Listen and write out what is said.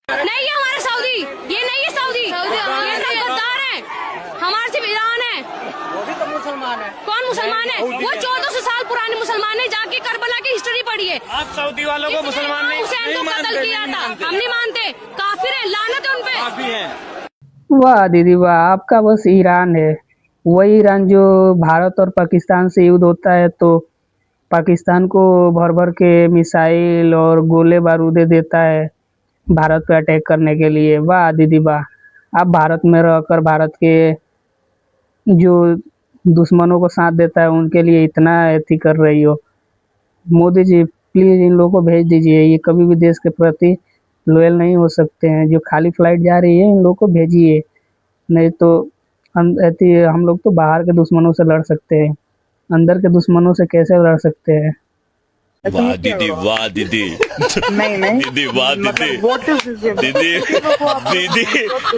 नहीं ये हमारे सऊदी, ये नहीं है सऊदी, ये सब गद्दार हैं। हमारे सिर्फ ईरान है। वो भी तो मुसलमान है। कौन मुसलमान है? वो 1400 साल पुराने मुसलमान है। जाके करबला की हिस्ट्री पढ़ी है। आप सऊदी वालों को मुसलमान नहीं हुसैन को कत्ल किया था, हम नहीं मानते। काफिर है, लानत है उन पे। काफी हैं। वाह दीदी वाह, आपका बस ईरान है। वही ईरान जो भारत और पाकिस्तान से युद्ध होता है तो पाकिस्तान को भर भर के मिसाइल और गोले बारूदे देता है भारत पे अटैक करने के लिए। वाह दीदी वाह, आप भारत में रहकर भारत के जो दुश्मनों को साथ देता है उनके लिए इतना एथी कर रही हो। मोदी जी प्लीज इन लोगों को भेज दीजिए, ये कभी भी देश के प्रति लॉयल नहीं हो सकते हैं। जो खाली फ्लाइट जा रही है इन लोगों को भेजिए, नहीं तो हम लोग तो बाहर के दुश्मनों से लड़ सकते हैं, अंदर के दुश्मनों से कैसे लड़ सकते हैं। वाह दीदी वाह दीदी नहीं दीदी वाह दीदी व्हाट इज दीदी दीदी